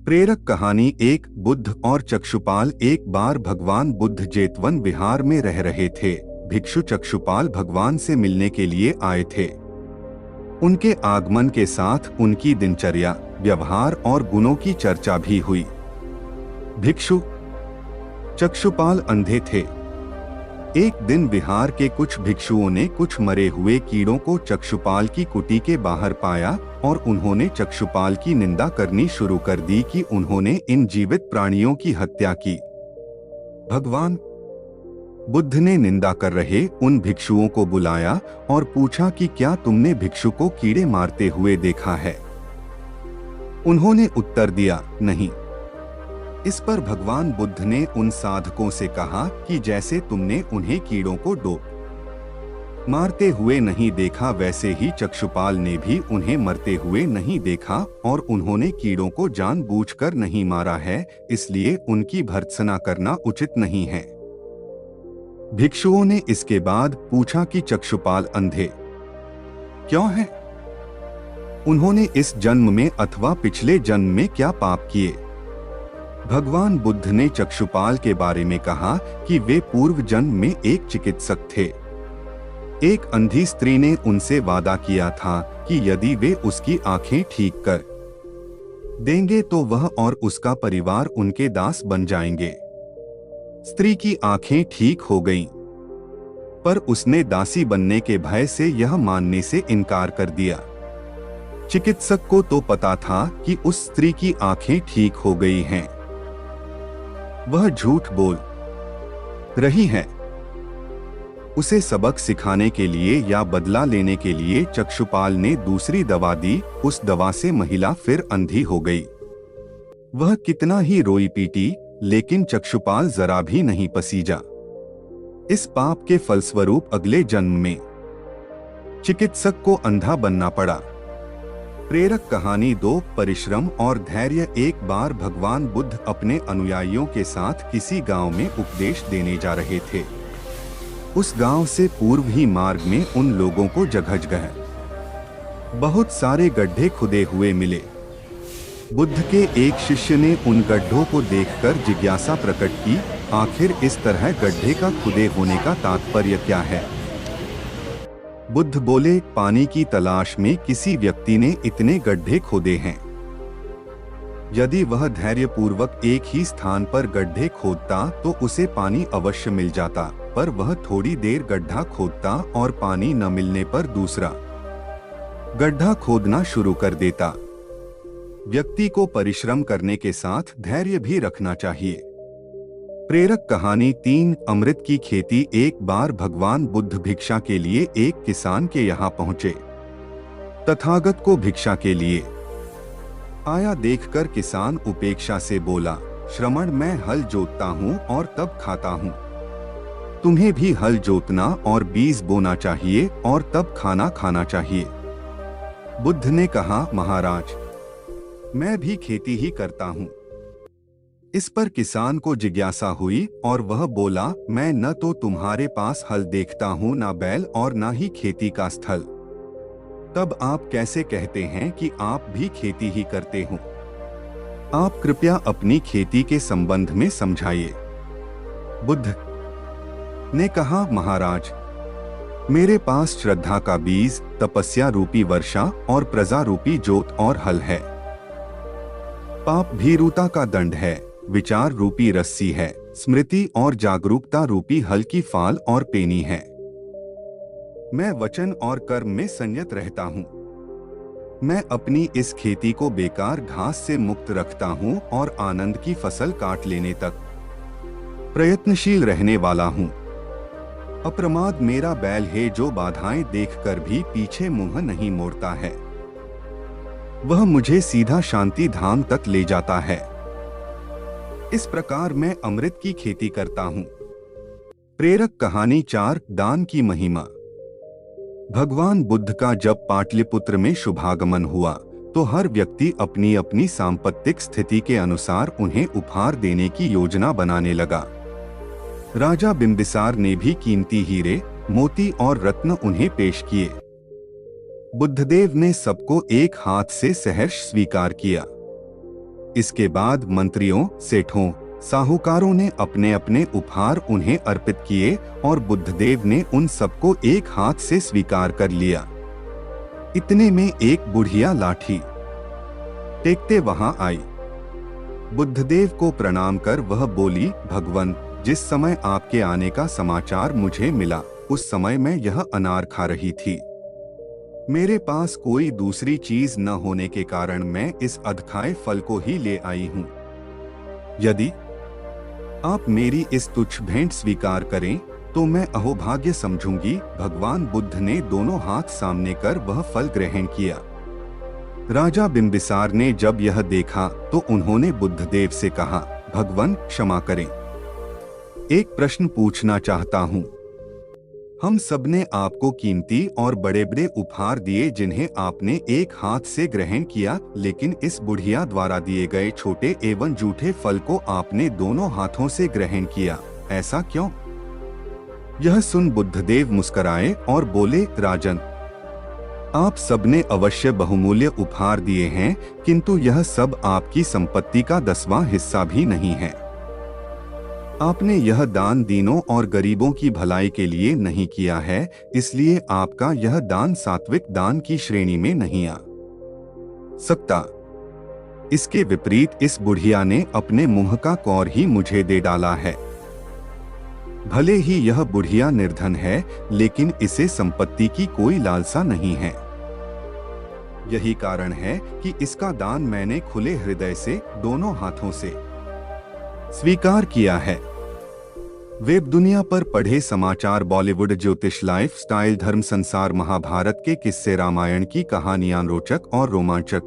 प्रेरक कहानी। एक बुद्ध और चक्षुपाल। एक बार भगवान बुद्ध जेतवन विहार में रह रहे थे। भिक्षु चक्षुपाल भगवान से मिलने के लिए आए थे। उनके आगमन के साथ उनकी दिनचर्या, व्यवहार और गुणों की चर्चा भी हुई। भिक्षु चक्षुपाल अंधे थे। एक दिन विहार के कुछ भिक्षुओं ने कुछ मरे हुए कीड़ों को चक्षुपाल की कुटी के बाहर पाया और उन्होंने चक्षुपाल की निंदा करनी शुरू कर दी कि उन्होंने इन जीवित प्राणियों की हत्या की। भगवान बुद्ध ने निंदा कर रहे उन भिक्षुओं को बुलाया और पूछा कि क्या तुमने भिक्षु को कीड़े मारते हुए देखा है? उन्होंने उत्तर दिया, नहीं। इस पर भगवान बुद्ध ने उन साधकों से कहा कि जैसे तुमने उन्हें कीड़ों को मारते हुए नहीं देखा, वैसे ही चक्षुपाल ने भी उन्हें मरते हुए नहीं देखा और उन्होंने कीड़ों को जानबूझकर नहीं मारा है, इसलिए उनकी भर्त्सना करना उचित नहीं है। भिक्षुओं ने इसके बाद पूछा कि चक्षुपाल अंधे क्यों हैं? उन्होंने इस जन्म में अथवा पिछले जन्म में क्या पाप किए? भगवान बुद्ध ने चक्षुपाल के बारे में कहा कि वे पूर्व जन्म में एक चिकित्सक थे। एक अंधी स्त्री ने उनसे वादा किया था कि यदि वे उसकी आंखें ठीक कर देंगे तो वह और उसका परिवार उनके दास बन जाएंगे। स्त्री की आंखें ठीक हो गईं, पर उसने दासी बनने के भय से यह मानने से इनकार कर दिया। चिकित्सक को तो पता था कि उस स्त्री की आंखें ठीक हो गई हैं। वह झूठ बोल रही है। उसे सबक सिखाने के लिए या बदला लेने के लिए चक्षुपाल ने दूसरी दवा दी। उस दवा से महिला फिर अंधी हो गई। वह कितना ही रोई पीटी, लेकिन चक्षुपाल जरा भी नहीं पसीजा। इस पाप के फलस्वरूप अगले जन्म में चिकित्सक को अंधा बनना पड़ा। प्रेरक कहानी 2, परिश्रम और धैर्य। एक बार भगवान बुद्ध अपने अनुयायियों के साथ किसी गांव में उपदेश देने जा रहे थे। उस गांव से पूर्व ही मार्ग में उन लोगों को जगह बहुत सारे गड्ढे खुदे हुए मिले। बुद्ध के एक शिष्य ने उन गड्ढों को देखकर जिज्ञासा प्रकट की, आखिर इस तरह गड्ढे का खुदे होने का तात्पर्य क्या है? बुद्ध बोले, पानी की तलाश में किसी व्यक्ति ने इतने गड्ढे खोदे हैं। यदि वह धैर्यपूर्वक एक ही स्थान पर गड्ढे खोदता तो उसे पानी अवश्य मिल जाता, पर वह थोड़ी देर गड्ढा खोदता और पानी न मिलने पर दूसरा गड्ढा खोदना शुरू कर देता। व्यक्ति को परिश्रम करने के साथ धैर्य भी रखना चाहिए। प्रेरक कहानी 3, अमृत की खेती। एक बार भगवान बुद्ध भिक्षा के लिए एक किसान के यहाँ पहुँचे। तथागत को भिक्षा के लिए आया देखकर किसान उपेक्षा से बोला, श्रमण, मैं हल जोतता हूँ और तब खाता हूँ। तुम्हें भी हल जोतना और बीज बोना चाहिए और तब खाना खाना चाहिए। बुद्ध ने कहा, महाराज, मैं भी खेती ही करता हूँ। इस पर किसान को जिज्ञासा हुई और वह बोला, मैं न तो तुम्हारे पास हल देखता हूँ, न बैल और न ही खेती का स्थल। तब आप कैसे कहते हैं कि आप भी खेती ही करते हो? आप कृपया अपनी खेती के संबंध में समझाइए। बुद्ध ने कहा, महाराज, मेरे पास श्रद्धा का बीज, तपस्या रूपी वर्षा और प्रजा रूपी जोत और हल है। पाप भीरुता का दंड है, विचार रूपी रस्सी है, स्मृति और जागरूकता रूपी हल की फाल और पेनी है। मैं वचन और कर्म में संयत रहता हूँ। मैं अपनी इस खेती को बेकार घास से मुक्त रखता हूँ और आनंद की फसल काट लेने तक प्रयत्नशील रहने वाला हूँ। अप्रमाद मेरा बैल है जो बाधाएं देखकर भी पीछे मुंह नहीं मोड़ता है। वह मुझे सीधा शांति धाम तक ले जाता है। इस प्रकार मैं अमृत की खेती करता हूँ। प्रेरक कहानी 4, दान की महिमा। भगवान बुद्ध का जब पाटलिपुत्र में शुभागमन हुआ तो हर व्यक्ति अपनी अपनी सांपत्तिक स्थिति के अनुसार उन्हें उपहार देने की योजना बनाने लगा। राजा बिंबिसार ने भी कीमती हीरे, मोती और रत्न उन्हें पेश किए। बुद्धदेव ने सबको एक हाथ से सहर्ष स्वीकार किया। इसके बाद मंत्रियों, सेठों, साहूकारों ने अपने अपने उपहार उन्हें अर्पित किए और बुद्धदेव ने उन सबको एक हाथ से स्वीकार कर लिया। इतने में एक बुढ़िया लाठी टेकते वहां आई। बुद्धदेव को प्रणाम कर वह बोली, भगवन, जिस समय आपके आने का समाचार मुझे मिला उस समय मैं यह अनार खा रही थी। मेरे पास कोई दूसरी चीज न होने के कारण मैं इस अधखाए फल को ही ले आई हूँ। यदि आप मेरी इस तुच्छ भेंट स्वीकार करें तो मैं अहोभाग्य समझूंगी। भगवान बुद्ध ने दोनों हाथ सामने कर वह फल ग्रहण किया। राजा बिंबिसार ने जब यह देखा तो उन्होंने बुद्धदेव से कहा, भगवन क्षमा करें, एक प्रश्न पूछना चाहता हूँ। हम सबने आपको कीमती और बड़े बड़े उपहार दिए जिन्हें आपने एक हाथ से ग्रहण किया, लेकिन इस बुढ़िया द्वारा दिए गए छोटे एवं जूठे फल को आपने दोनों हाथों से ग्रहण किया, ऐसा क्यों? यह सुन बुद्धदेव मुस्कुराए और बोले, राजन, आप सबने अवश्य बहुमूल्य उपहार दिए हैं, किंतु यह सब आपकी संपत्ति का 10वां हिस्सा भी नहीं है। आपने यह दान दीनों और गरीबों की भलाई के लिए नहीं किया है, इसलिए आपका यह दान सात्विक दान की श्रेणी में नहीं आ सकता। इसके विपरीत इस बुढ़िया ने अपने मुंह का कौर ही मुझे दे डाला है। भले ही यह बुढ़िया निर्धन है, लेकिन इसे संपत्ति की कोई लालसा नहीं है। यही कारण है कि इसका दान मैंने खुले हृदय से दोनों हाथों से स्वीकार किया है। वेब दुनिया पर पढ़े समाचार, बॉलीवुड, ज्योतिष, लाइफ स्टाइल, धर्म, संसार, महाभारत के किस्से, रामायण की कहानियां रोचक और रोमांचक,